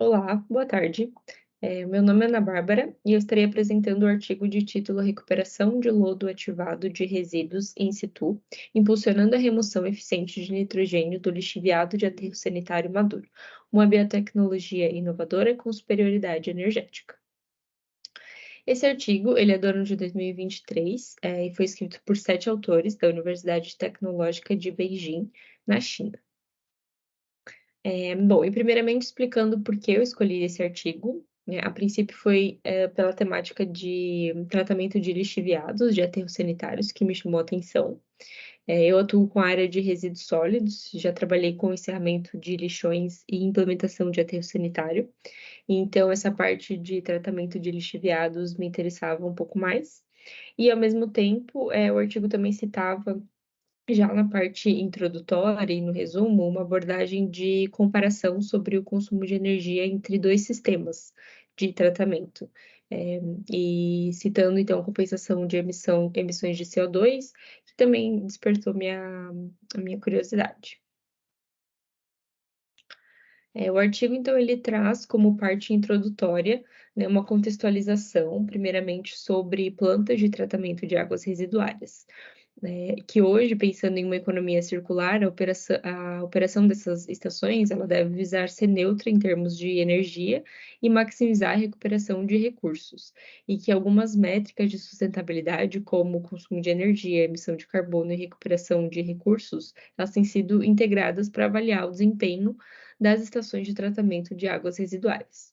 Olá, boa tarde. Meu nome é Ana Bárbara e eu estarei apresentando o artigo de título Recuperação de lodo ativado de resíduos in situ, impulsionando a remoção eficiente de nitrogênio do lixiviado de aterro sanitário maduro, uma biotecnologia inovadora com superioridade energética. Esse artigo, ele é do ano de 2023, e foi escrito por 7 autores da Universidade Tecnológica de Beijing, na China. Bom, e primeiramente explicando por que eu escolhi esse artigo, né, a princípio foi, pela temática de tratamento de lixiviados de aterros sanitários que me chamou a atenção. Eu atuo com a área de resíduos sólidos, já trabalhei com encerramento de lixões e implementação de aterro sanitário, então essa parte de tratamento de lixiviados me interessava um pouco mais. E ao mesmo tempo, o artigo também citava já na parte introdutória e no resumo, uma abordagem de comparação sobre o consumo de energia entre 2 sistemas de tratamento, eh, e citando então a compensação de emissões de CO2, que também despertou a minha curiosidade. O artigo então ele traz como parte introdutória, né, uma contextualização, primeiramente sobre plantas de tratamento de águas residuárias. Que hoje, pensando em uma economia circular, a operação dessas estações, ela deve visar ser neutra em termos de energia e maximizar a recuperação de recursos, e que algumas métricas de sustentabilidade, como o consumo de energia, emissão de carbono e recuperação de recursos, elas têm sido integradas para avaliar o desempenho das estações de tratamento de águas residuais.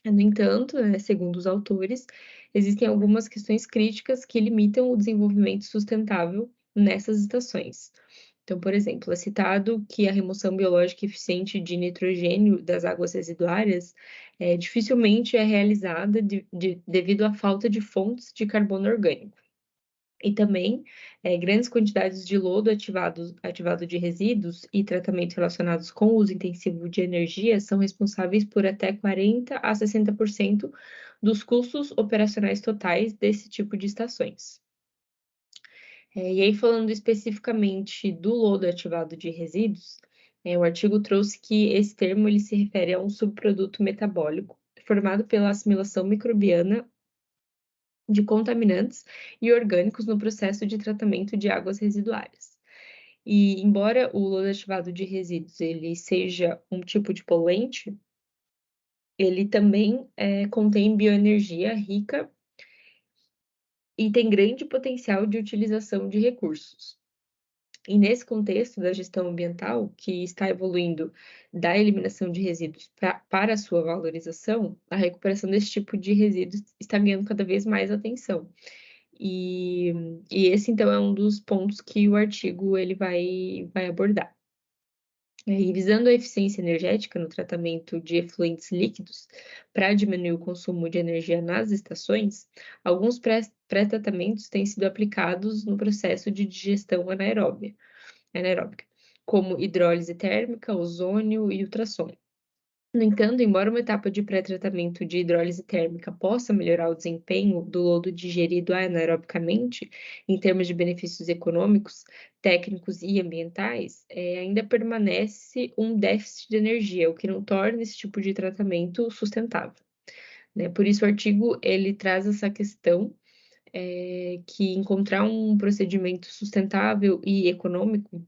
No entanto, né, segundo os autores, existem algumas questões críticas que limitam o desenvolvimento sustentável nessas estações. Então, por exemplo, é citado que a remoção biológica eficiente de nitrogênio das águas residuárias dificilmente é realizada devido à falta de fontes de carbono orgânico. E também, grandes quantidades de lodo ativado de resíduos e tratamento relacionados com o uso intensivo de energia são responsáveis por até 40 a 60% dos custos operacionais totais desse tipo de estações. E aí falando especificamente do lodo ativado de resíduos, o artigo trouxe que esse termo ele se refere a um subproduto metabólico formado pela assimilação microbiana de contaminantes e orgânicos no processo de tratamento de águas residuárias. E embora o lodo ativado de resíduos ele seja um tipo de poluente, ele também, contém bioenergia rica e tem grande potencial de utilização de recursos. E nesse contexto da gestão ambiental, que está evoluindo da eliminação de resíduos para a sua valorização, a recuperação desse tipo de resíduos está ganhando cada vez mais atenção. E e esse então é um dos pontos que o artigo ele vai abordar. E visando a eficiência energética no tratamento de efluentes líquidos, para diminuir o consumo de energia nas estações, alguns pré-tratamentos têm sido aplicados no processo de digestão anaeróbica, como hidrólise térmica, ozônio e ultrassom. No entanto, embora uma etapa de pré-tratamento de hidrólise térmica possa melhorar o desempenho do lodo digerido anaerobicamente, em termos de benefícios econômicos, técnicos e ambientais, ainda permanece um déficit de energia, o que não torna esse tipo de tratamento sustentável, né. Por isso o artigo ele traz essa questão, que encontrar um procedimento sustentável e econômico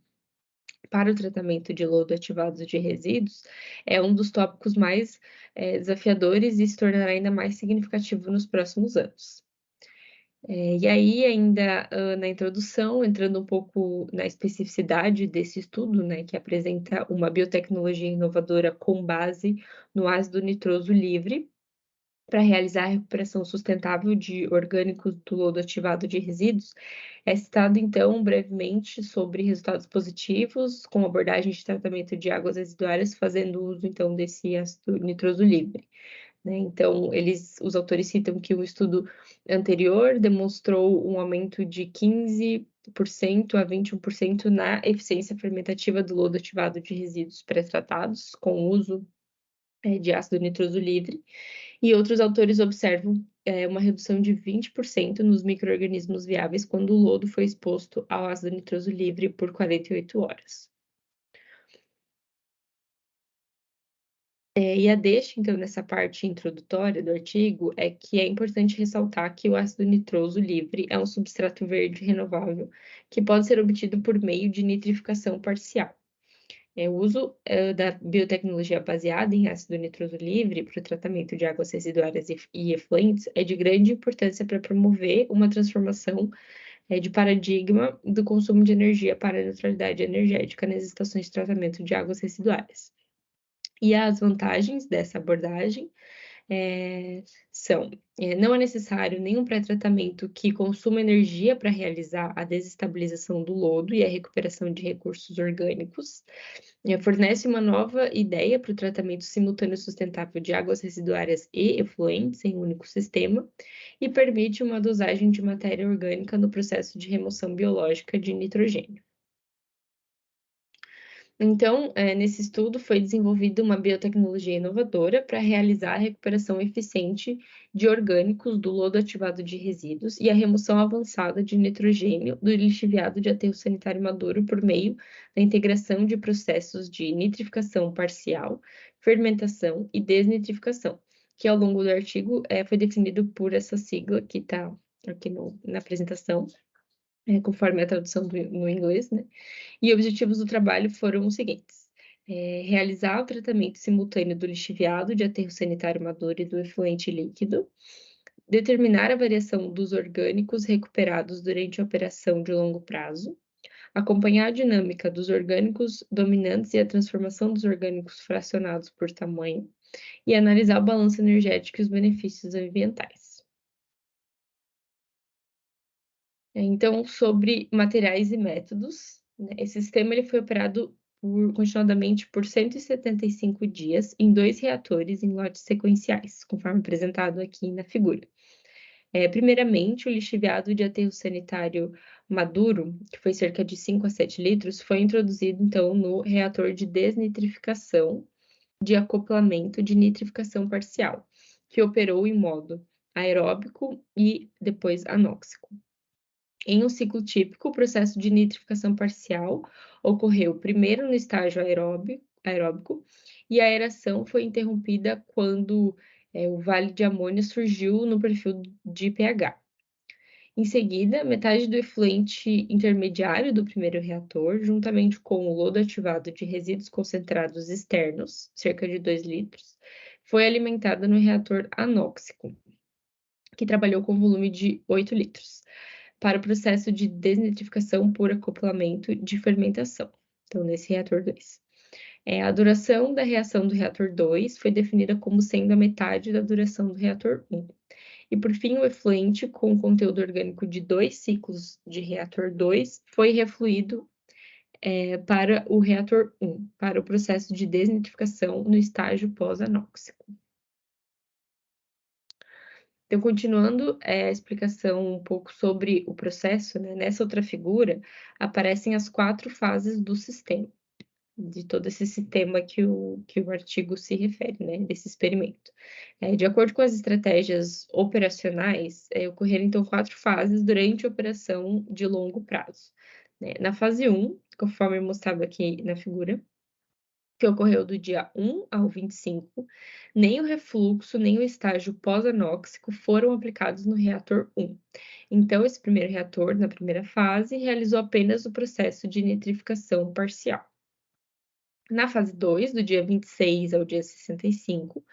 para o tratamento de lodo ativado de resíduos, é um dos tópicos mais, desafiadores e se tornará ainda mais significativo nos próximos anos. E aí ainda, na introdução, entrando um pouco na especificidade desse estudo, né, que apresenta uma biotecnologia inovadora com base no ácido nitroso livre, para realizar a recuperação sustentável de orgânicos do lodo ativado de resíduos, é citado então brevemente sobre resultados positivos com abordagem de tratamento de águas residuárias, fazendo uso então desse ácido nitroso livre, né. Então os autores citam que o estudo anterior demonstrou um aumento de 15% a 21% na eficiência fermentativa do lodo ativado de resíduos pré-tratados com o uso, de ácido nitroso livre, e outros autores observam, uma redução de 20% nos micro-organismos viáveis quando o lodo foi exposto ao ácido nitroso livre por 48 horas. E a deixa, então, nessa parte introdutória do artigo, é que é importante ressaltar que o ácido nitroso livre é um substrato verde renovável que pode ser obtido por meio de nitrificação parcial. O uso da biotecnologia baseada em ácido nitroso livre para o tratamento de águas residuárias e efluentes é de grande importância para promover uma transformação de paradigma do consumo de energia para a neutralidade energética nas estações de tratamento de águas residuárias. E as vantagens dessa abordagem são: não é necessário nenhum pré-tratamento que consuma energia para realizar a desestabilização do lodo e a recuperação de recursos orgânicos. Fornece uma nova ideia para o tratamento simultâneo sustentável de águas residuárias e efluentes em um único sistema e permite uma dosagem de matéria orgânica no processo de remoção biológica de nitrogênio. Então, nesse estudo foi desenvolvida uma biotecnologia inovadora para realizar a recuperação eficiente de orgânicos do lodo ativado de resíduos e a remoção avançada de nitrogênio do lixiviado de aterro sanitário maduro por meio da integração de processos de nitrificação parcial, fermentação e desnitrificação, que ao longo do artigo foi definido por essa sigla que está aqui na apresentação, conforme a tradução no inglês, né? E objetivos do trabalho foram os seguintes: realizar o tratamento simultâneo do lixiviado de aterro sanitário maduro e do efluente líquido, determinar a variação dos orgânicos recuperados durante a operação de longo prazo, acompanhar a dinâmica dos orgânicos dominantes e a transformação dos orgânicos fracionados por tamanho, e analisar o balanço energético e os benefícios ambientais. Então, sobre materiais e métodos, né, esse sistema ele foi operado continuadamente por 175 dias em 2 reatores em lotes sequenciais, conforme apresentado aqui na figura. Primeiramente, o lixiviado de aterro sanitário maduro, que foi cerca de 5 a 7 litros, foi introduzido, então, no reator de desnitrificação de acoplamento de nitrificação parcial, que operou em modo aeróbico e depois anóxico. Em um ciclo típico, o processo de nitrificação parcial ocorreu primeiro no estágio aeróbico e a aeração foi interrompida quando o vale de amônia surgiu no perfil de pH. Em seguida, metade do efluente intermediário do primeiro reator, juntamente com o lodo ativado de resíduos concentrados externos, cerca de 2 litros, foi alimentada no reator anóxico, que trabalhou com volume de 8 litros, para o processo de desnitrificação por acoplamento de fermentação, então nesse reator 2. A duração da reação do reator 2 foi definida como sendo a metade da duração do reator 1. E por fim, o efluente com conteúdo orgânico de 2 ciclos de reator 2 foi refluído para o reator 1, para o processo de desnitrificação no estágio pós-anóxico. Então, continuando a explicação um pouco sobre o processo, né, nessa outra figura aparecem as 4 fases do sistema, de todo esse sistema que o artigo se refere, né, desse experimento. De acordo com as estratégias operacionais, ocorreram então 4 fases durante a operação de longo prazo, né. Na fase 1, conforme mostrado aqui na figura, que ocorreu do dia 1 ao 25, nem o refluxo, nem o estágio pós-anóxico foram aplicados no reator 1. Então, esse primeiro reator, na primeira fase, realizou apenas o processo de nitrificação parcial. Na fase 2, do dia 26 ao dia 65,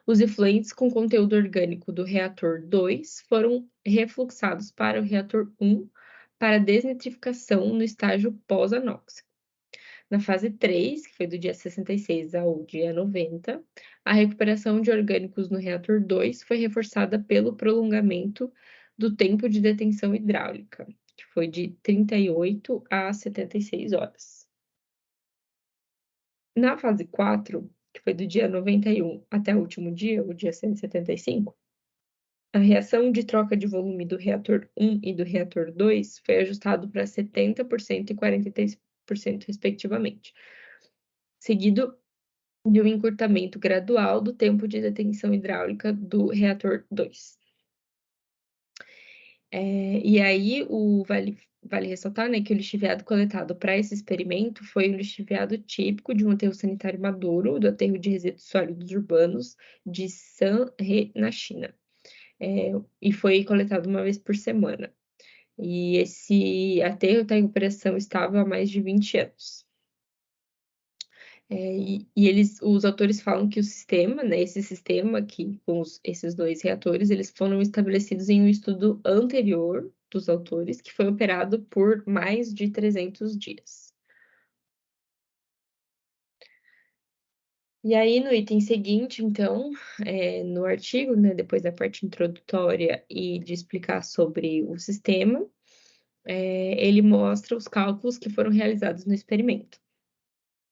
os efluentes com conteúdo orgânico do reator 2 foram refluxados para o reator 1 para desnitrificação no estágio pós-anóxico. Na fase 3, que foi do dia 66 ao dia 90, a recuperação de orgânicos no reator 2 foi reforçada pelo prolongamento do tempo de detenção hidráulica, que foi de 38 a 76 horas. Na fase 4, que foi do dia 91 até o último dia, o dia 175, a reação de troca de volume do reator 1 e do reator 2 foi ajustado para 70% e 43%, respectivamente, seguido de um encurtamento gradual do tempo de detenção hidráulica do reator 2. E aí o vale Vale ressaltar, né, que o lixiviado coletado para esse experimento foi um lixiviado típico de um aterro sanitário maduro, do aterro de resíduos sólidos urbanos de Sanhe, na China. E foi coletado uma vez por semana. E esse aterro está em operação estável há mais de 20 anos. Os autores falam que o sistema, né, esse sistema que com esses dois reatores, eles foram estabelecidos em um estudo anterior dos autores, que foi operado por mais de 300 dias. E aí, no item seguinte, então, no artigo, né, depois da parte introdutória e de explicar sobre o sistema, ele mostra os cálculos que foram realizados no experimento.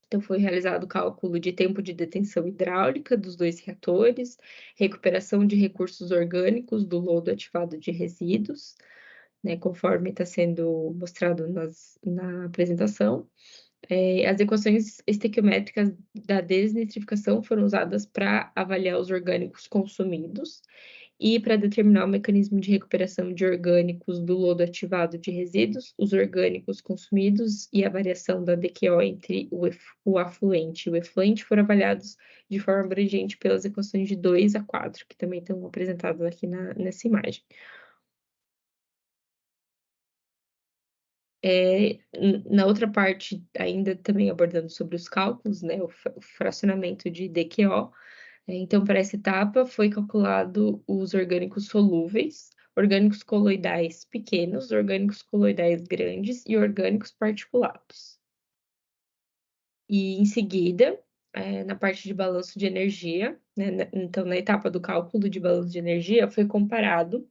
Então, foi realizado o cálculo de tempo de detenção hidráulica dos dois reatores, recuperação de recursos orgânicos do lodo ativado de resíduos, né, conforme está sendo mostrado na apresentação. As equações estequiométricas da desnitrificação foram usadas para avaliar os orgânicos consumidos e para determinar o mecanismo de recuperação de orgânicos do lodo ativado de resíduos, os orgânicos consumidos e a variação da DQO entre o afluente e o efluente foram avaliados de forma abrangente pelas equações de 2 a 4, que também estão apresentadas aqui nessa imagem. Na outra parte, ainda também abordando sobre os cálculos, né, o fracionamento de DQO, então, para essa etapa, foi calculado os orgânicos solúveis, orgânicos coloidais pequenos, orgânicos coloidais grandes e orgânicos particulados. E, em seguida, na parte de balanço de energia, né, então, na etapa do cálculo de balanço de energia, foi comparado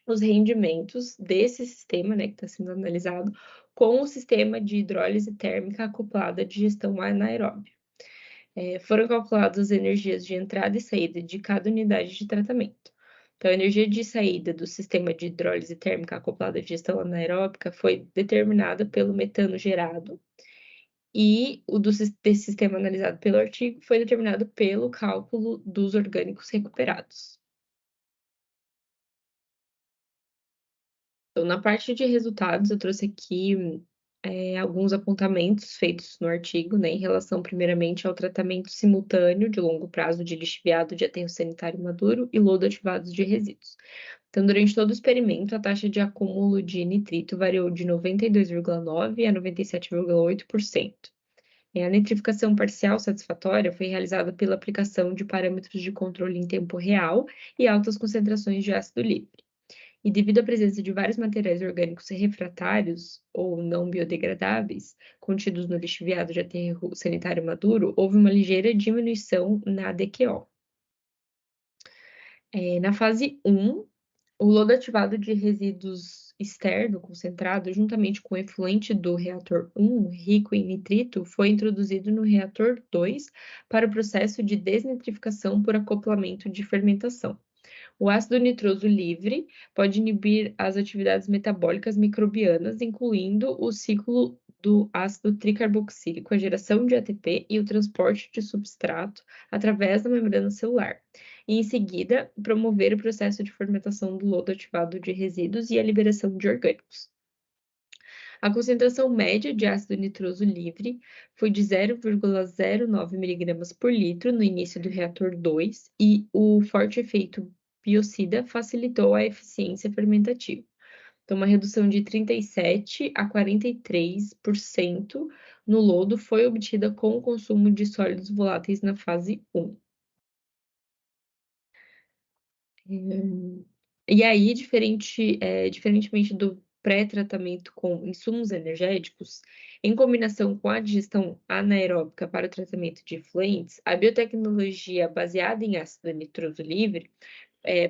os rendimentos desse sistema, né, que está sendo analisado, com o sistema de hidrólise térmica acoplada de gestão anaeróbia. Foram calculadas as energias de entrada e saída de cada unidade de tratamento. Então, a energia de saída do sistema de hidrólise térmica acoplada de gestão anaeróbica foi determinada pelo metano gerado, e desse sistema analisado pelo artigo foi determinado pelo cálculo dos orgânicos recuperados. Então, na parte de resultados, eu trouxe aqui alguns apontamentos feitos no artigo, né, em relação, primeiramente, ao tratamento simultâneo de longo prazo de lixiviado de aterro sanitário maduro e lodo ativados de resíduos. Então, durante todo o experimento, a taxa de acúmulo de nitrito variou de 92,9% a 97,8%. A nitrificação parcial satisfatória foi realizada pela aplicação de parâmetros de controle em tempo real e altas concentrações de ácido livre. E devido à presença de vários materiais orgânicos refratários ou não biodegradáveis contidos no lixiviado de aterro sanitário maduro, houve uma ligeira diminuição na DQO. Na fase 1, o lodo ativado de resíduos externo concentrado, juntamente com o efluente do reator 1, rico em nitrito, foi introduzido no reator 2 para o processo de desnitrificação por acoplamento de fermentação. O ácido nitroso livre pode inibir as atividades metabólicas microbianas, incluindo o ciclo do ácido tricarboxílico, a geração de ATP e o transporte de substrato através da membrana celular. E, em seguida, promover o processo de fermentação do lodo ativado de resíduos e a liberação de orgânicos. A concentração média de ácido nitroso livre foi de 0,09 mg por litro no início do reator 2 e o forte efeito biocida facilitou a eficiência fermentativa. Então, uma redução de 37% a 43% no lodo foi obtida com o consumo de sólidos voláteis na fase 1. E aí, diferentemente do pré-tratamento com insumos energéticos, em combinação com a digestão anaeróbica para o tratamento de efluentes, a biotecnologia baseada em ácido nitroso livre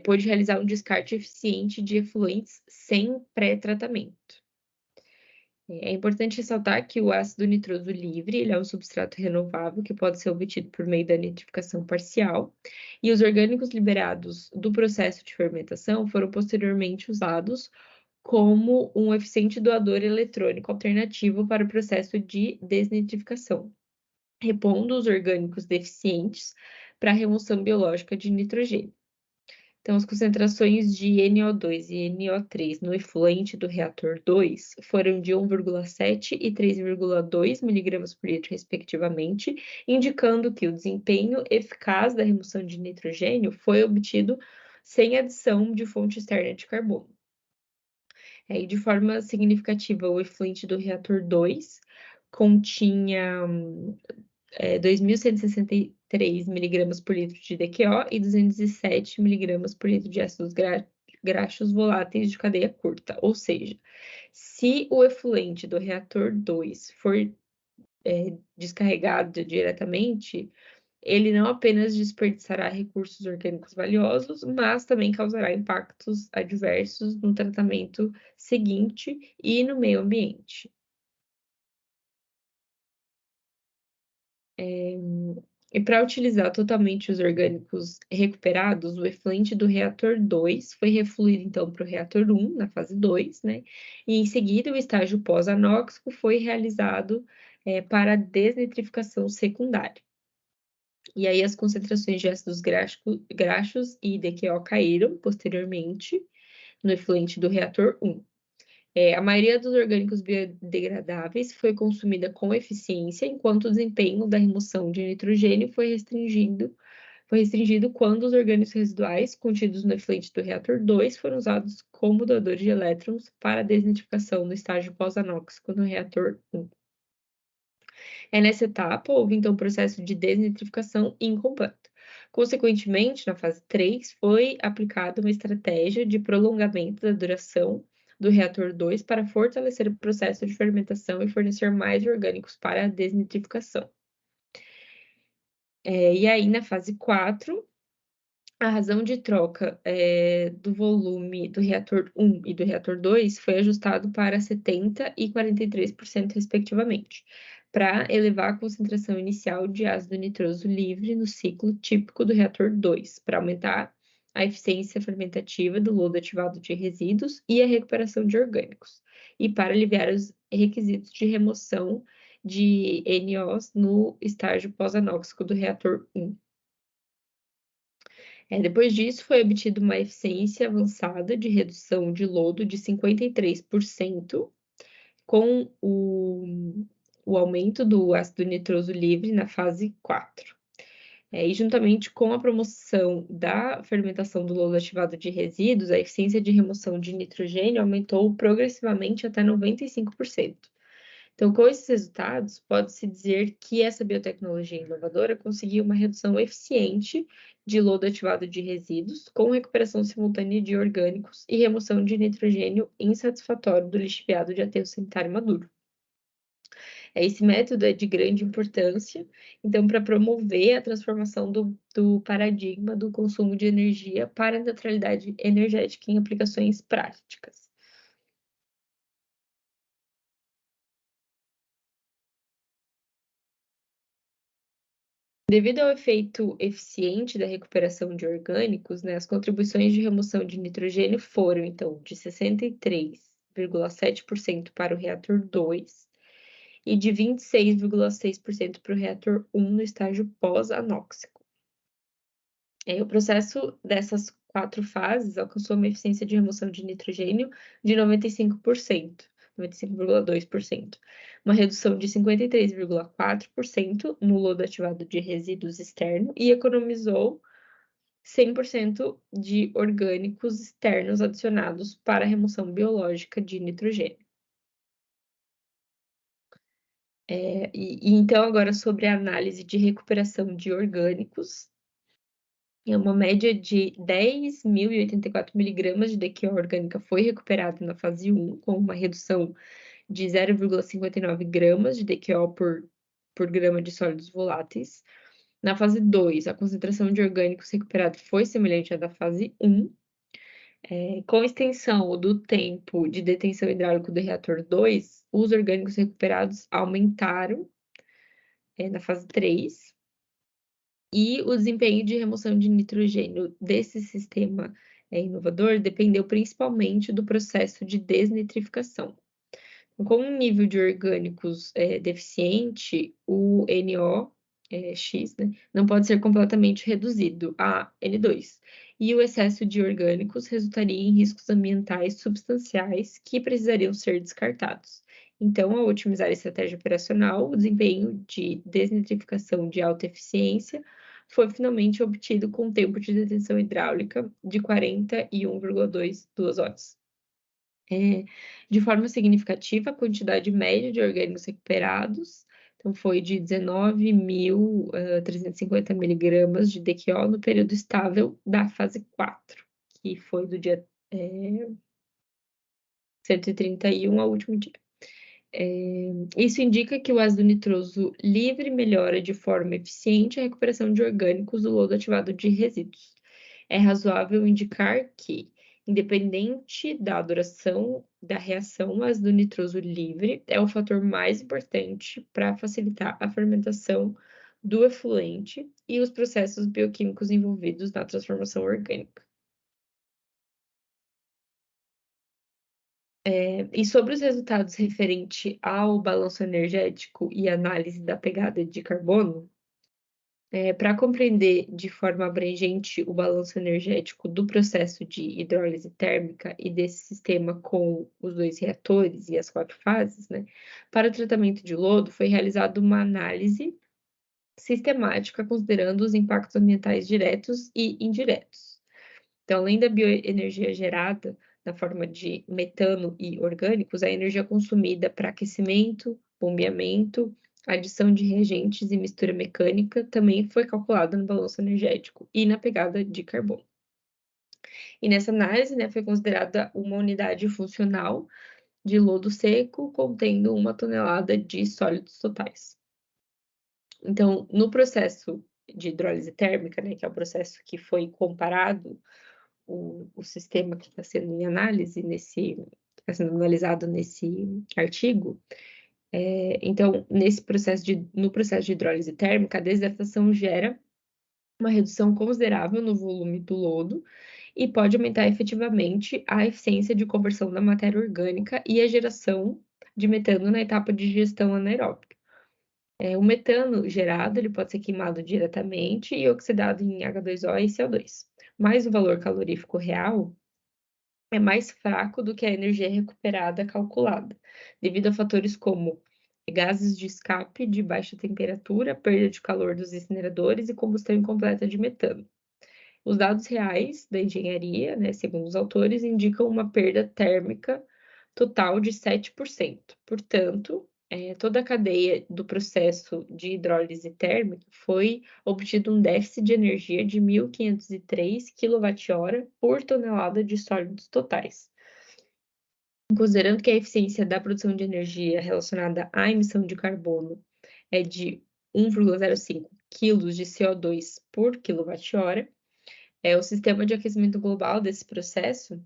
pôde realizar um descarte eficiente de efluentes sem pré-tratamento. É importante ressaltar que o ácido nitroso livre, ele é um substrato renovável que pode ser obtido por meio da nitrificação parcial, e os orgânicos liberados do processo de fermentação foram posteriormente usados como um eficiente doador eletrônico alternativo para o processo de desnitrificação, repondo os orgânicos deficientes para a remoção biológica de nitrogênio. Então, as concentrações de NO2 e NO3 no efluente do reator 2 foram de 1,7 e 3,2 miligramas por litro, respectivamente, indicando que o desempenho eficaz da remoção de nitrogênio foi obtido sem adição de fonte externa de carbono. E de forma significativa, o efluente do reator 2 continha 2.163 miligramas por litro de DQO e 207 miligramas por litro de ácidos graxos voláteis de cadeia curta. Ou seja, se o efluente do reator 2 for descarregado diretamente, ele não apenas desperdiçará recursos orgânicos valiosos, mas também causará impactos adversos no tratamento seguinte e no meio ambiente. E para utilizar totalmente os orgânicos recuperados, o efluente do reator 2 foi refluído então para o reator 1, na fase 2, né? E em seguida o estágio pós-anóxico foi realizado para a desnitrificação secundária. E aí as concentrações de ácidos graxos e DQO caíram posteriormente no efluente do reator 1. A maioria dos orgânicos biodegradáveis foi consumida com eficiência, enquanto o desempenho da remoção de nitrogênio foi restringido quando os orgânicos residuais contidos no efluente do reator 2 foram usados como doadores de elétrons para a desnitrificação no estágio pós-anóxico no reator 1. Nessa etapa, houve então um processo de desnitrificação incompleto. Consequentemente, na fase 3, foi aplicada uma estratégia de prolongamento da duração do reator 2 para fortalecer o processo de fermentação e fornecer mais orgânicos para a desnitrificação. E aí, na fase 4, a razão de troca do volume do reator 1 e do reator 2 foi ajustado para 70% e 43%, respectivamente, para elevar a concentração inicial de ácido nitroso livre no ciclo típico do reator 2, para aumentar a eficiência fermentativa do lodo ativado de resíduos e a recuperação de orgânicos, e para aliviar os requisitos de remoção de NOs no estágio pós-anóxico do reator 1. Depois disso, foi obtida uma eficiência avançada de redução de lodo de 53%, com o aumento do ácido nitroso livre na fase 4. E juntamente com a promoção da fermentação do lodo ativado de resíduos, a eficiência de remoção de nitrogênio aumentou progressivamente até 95%. Então, com esses resultados, pode-se dizer que essa biotecnologia inovadora conseguiu uma redução eficiente de lodo ativado de resíduos, com recuperação simultânea de orgânicos e remoção de nitrogênio insatisfatório do lixiviado de aterro sanitário maduro. Esse método é de grande importância, então, para promover a transformação do paradigma do consumo de energia para a neutralidade energética em aplicações práticas. Devido ao efeito eficiente da recuperação de orgânicos, né, as contribuições de remoção de nitrogênio foram, então, de 63,7% para o reator 2 e de 26,6% para o reator 1 no estágio pós-anóxico. O processo dessas 4 fases alcançou uma eficiência de remoção de nitrogênio de 95%. 95,2%, uma redução de 53,4% no lodo ativado de resíduos externo e economizou 100% de orgânicos externos adicionados para a remoção biológica de nitrogênio. Então, agora sobre a análise de recuperação de orgânicos, uma média de 10.084 miligramas de DQO orgânica foi recuperada na fase 1, com uma redução de 0,59 gramas de DQO por grama de sólidos voláteis. Na fase 2, a concentração de orgânicos recuperados foi semelhante à da fase 1. Com a extensão do tempo de detenção hidráulica do reator 2, os orgânicos recuperados aumentaram na fase 3. E o desempenho de remoção de nitrogênio desse sistema inovador dependeu principalmente do processo de desnitrificação. Com um nível de orgânicos deficiente, o NO X, né, não pode ser completamente reduzido a N2, e o excesso de orgânicos resultaria em riscos ambientais substanciais que precisariam ser descartados. Então, ao otimizar a estratégia operacional, o desempenho de desnitrificação de alta eficiência foi finalmente obtido com tempo de detenção hidráulica de 41,2 horas. De forma significativa, a quantidade média de orgânicos recuperados, então foi de 19.350 miligramas de DQO no período estável da fase 4, que foi do dia 131 ao último dia. Isso indica que o ácido nitroso livre melhora de forma eficiente a recuperação de orgânicos do lodo ativado de resíduos. É razoável indicar que, independente da duração da reação, o ácido nitroso livre é o fator mais importante para facilitar a fermentação do efluente e os processos bioquímicos envolvidos na transformação orgânica. E sobre os resultados referente ao balanço energético e análise da pegada de carbono, para compreender de forma abrangente o balanço energético do processo de hidrólise térmica e desse sistema com os 2 reatores e as 4 fases, né, para o tratamento de lodo foi realizada uma análise sistemática considerando os impactos ambientais diretos e indiretos. Então, além da bioenergia gerada na forma de metano e orgânicos, a energia consumida para aquecimento, bombeamento, adição de reagentes e mistura mecânica também foi calculada no balanço energético e na pegada de carbono. E nessa análise, né, foi considerada uma unidade funcional de lodo seco contendo 1 tonelada de sólidos totais. Então, no processo de hidrólise térmica, né, que é o processo que foi comparado o sistema que está sendo em análise está sendo analisado nesse artigo. Então, no processo de hidrólise térmica, a desidratação gera uma redução considerável no volume do lodo e pode aumentar efetivamente a eficiência de conversão da matéria orgânica e a geração de metano na etapa de digestão anaeróbica. O metano gerado ele pode ser queimado diretamente e oxidado em H2O e CO2, mas o valor calorífico real é mais fraco do que a energia recuperada calculada, devido a fatores como gases de escape de baixa temperatura, perda de calor dos incineradores e combustão incompleta de metano. Os dados reais da engenharia, né, segundo os autores, indicam uma perda térmica total de 7%. Portanto, toda a cadeia do processo de hidrólise térmica foi obtido um déficit de energia de 1.503 kWh por tonelada de sólidos totais. Considerando que a eficiência da produção de energia relacionada à emissão de carbono é de 1,05 kg de CO2 por kWh, o sistema de aquecimento global desse processo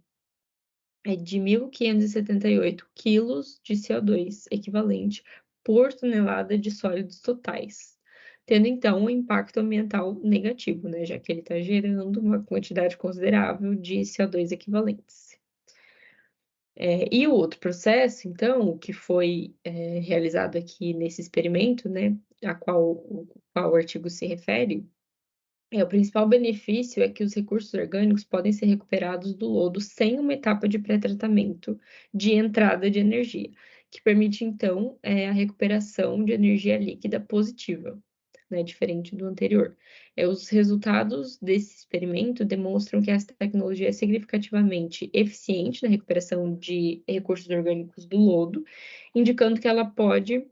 é de 1.578 quilos de CO2 equivalente por tonelada de sólidos totais, tendo então um impacto ambiental negativo, né, já que ele está gerando uma quantidade considerável de CO2 equivalentes. E o outro processo, então, o que foi realizado aqui nesse experimento, né, o qual o artigo se refere, o principal benefício é que os recursos orgânicos podem ser recuperados do lodo sem uma etapa de pré-tratamento de entrada de energia, que permite, então, a recuperação de energia líquida positiva, né, diferente do anterior. Os resultados desse experimento demonstram que essa tecnologia é significativamente eficiente na recuperação de recursos orgânicos do lodo, indicando que ela pode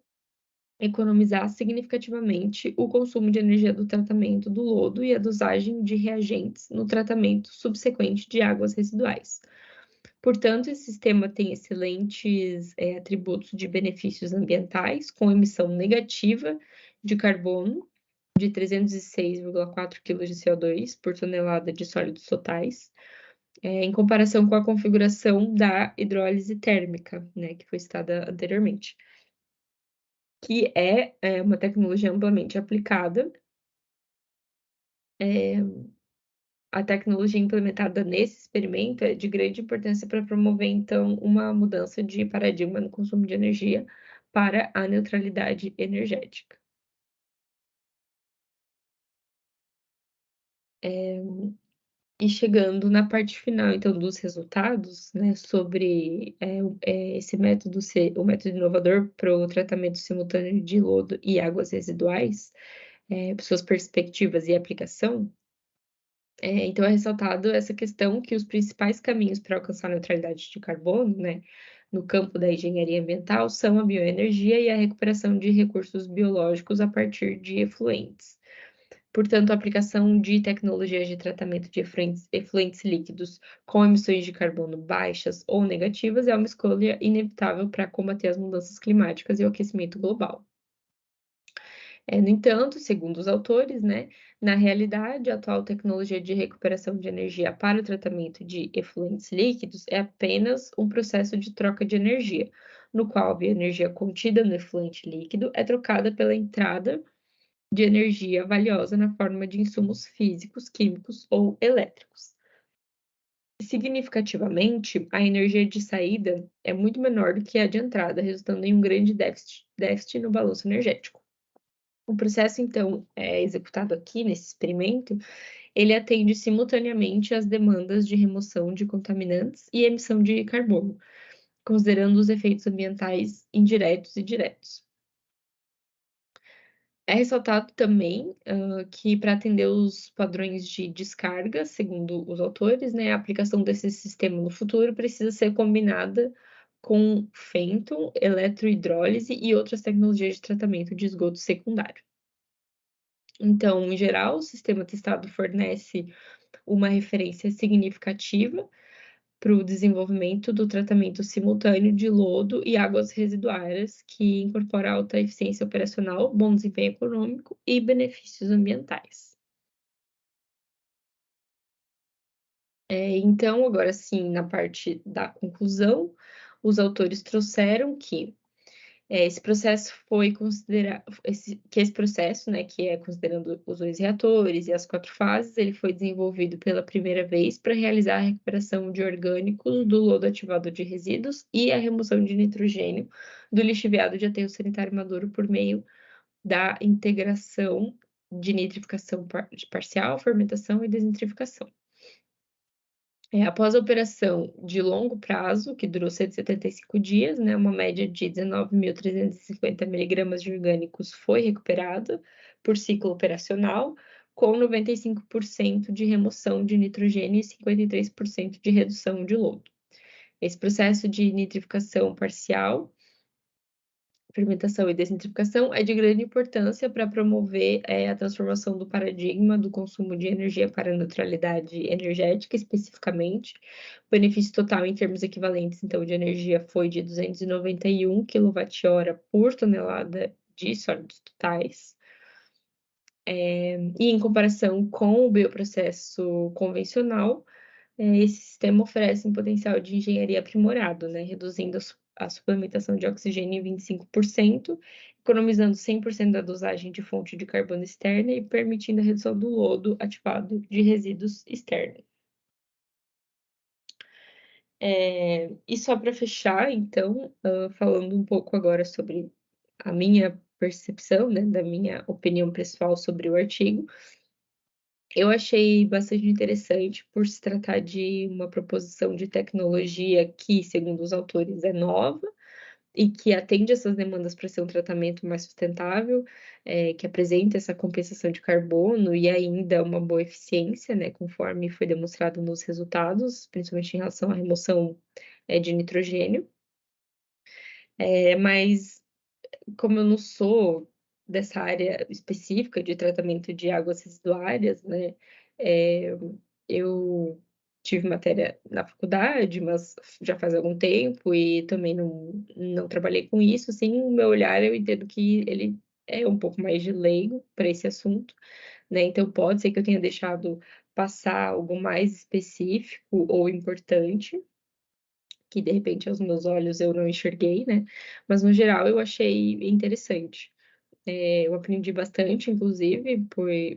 economizar significativamente o consumo de energia do tratamento do lodo e a dosagem de reagentes no tratamento subsequente de águas residuais. Portanto, esse sistema tem excelentes atributos de benefícios ambientais, com emissão negativa de carbono de 306,4 kg de CO2 por tonelada de sólidos totais, em comparação com a configuração da hidrólise térmica, né, que foi citada anteriormente, que é uma tecnologia amplamente aplicada. A tecnologia implementada nesse experimento é de grande importância para promover, então, uma mudança de paradigma no consumo de energia para a neutralidade energética. E chegando na parte final, então, dos resultados, né, sobre, esse método ser o método inovador para o tratamento simultâneo de lodo e águas residuais, suas perspectivas e aplicação, então é ressaltado essa questão que os principais caminhos para alcançar a neutralidade de carbono, né, no campo da engenharia ambiental, são a bioenergia e a recuperação de recursos biológicos a partir de efluentes. Portanto, a aplicação de tecnologias de tratamento de efluentes líquidos com emissões de carbono baixas ou negativas é uma escolha inevitável para combater as mudanças climáticas e o aquecimento global. No entanto, segundo os autores, né, na realidade, a atual tecnologia de recuperação de energia para o tratamento de efluentes líquidos é apenas um processo de troca de energia, no qual a energia contida no efluente líquido é trocada pela entrada de energia valiosa na forma de insumos físicos, químicos ou elétricos. Significativamente, a energia de saída é muito menor do que a de entrada, resultando em um grande déficit no balanço energético. O processo, então, executado aqui nesse experimento, ele atende simultaneamente às demandas de remoção de contaminantes e emissão de carbono, considerando os efeitos ambientais indiretos e diretos. É ressaltado também, que para atender os padrões de descarga, segundo os autores, né, a aplicação desse sistema no futuro precisa ser combinada com fenton, eletrohidrólise e outras tecnologias de tratamento de esgoto secundário. Então, em geral, o sistema testado fornece uma referência significativa para o desenvolvimento do tratamento simultâneo de lodo e águas residuárias, que incorpora alta eficiência operacional, bom desempenho econômico e benefícios ambientais. Então, agora sim, na parte da conclusão, os autores trouxeram que esse processo foi considerado, esse processo, né, que é considerando os 2 reatores e as 4 fases, ele foi desenvolvido pela primeira vez para realizar a recuperação de orgânicos do lodo ativado de resíduos e a remoção de nitrogênio do lixiviado de aterro sanitário maduro por meio da integração de nitrificação parcial, fermentação e desentrificação. Após a operação de longo prazo, que durou 175 dias, né, uma média de 19.350 miligramas de orgânicos foi recuperada por ciclo operacional, com 95% de remoção de nitrogênio e 53% de redução de lodo. Esse processo de nitrificação parcial, fermentação e desnitrificação é de grande importância para promover a transformação do paradigma do consumo de energia para a neutralidade energética, especificamente. O benefício total em termos equivalentes, então, de energia foi de 291 kWh por tonelada de sólidos totais. E em comparação com o bioprocesso convencional, esse sistema oferece um potencial de engenharia aprimorado, né, reduzindo a suplementação de oxigênio em 25%, economizando 100% da dosagem de fonte de carbono externa e permitindo a redução do lodo ativado de resíduos externos. E só para fechar, então, falando um pouco agora sobre a minha percepção, né, da minha opinião pessoal sobre o artigo, eu achei bastante interessante por se tratar de uma proposição de tecnologia que, segundo os autores, é nova e que atende essas demandas para ser um tratamento mais sustentável, que apresenta essa compensação de carbono e ainda uma boa eficiência, né, conforme foi demonstrado nos resultados, principalmente em relação à remoção, de nitrogênio. Mas como eu não sou dessa área específica de tratamento de águas residuárias, né, eh, eu tive matéria na faculdade, mas já faz algum tempo e também não trabalhei com isso, assim, o meu olhar eu entendo que ele é um pouco mais de leigo para esse assunto, né, então pode ser que eu tenha deixado passar algo mais específico ou importante, que de repente aos meus olhos eu não enxerguei, né, mas no geral eu achei interessante. Eu aprendi bastante, inclusive,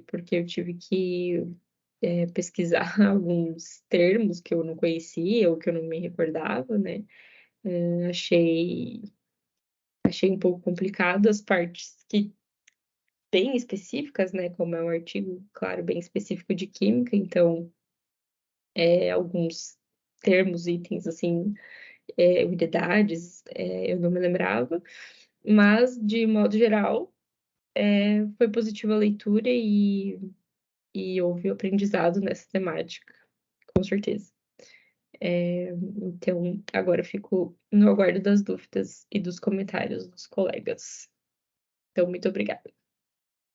porque eu tive que, pesquisar alguns termos que eu não conhecia ou que eu não me recordava, né. Achei um pouco complicado as partes que bem específicas, né, como é um artigo, claro, bem específico de química, então, alguns termos, itens, assim, unidades, eu não me lembrava, mas de modo geral, foi positiva a leitura e houve aprendizado nessa temática, com certeza. Então, agora eu fico no aguardo das dúvidas e dos comentários dos colegas. Então, muito obrigada.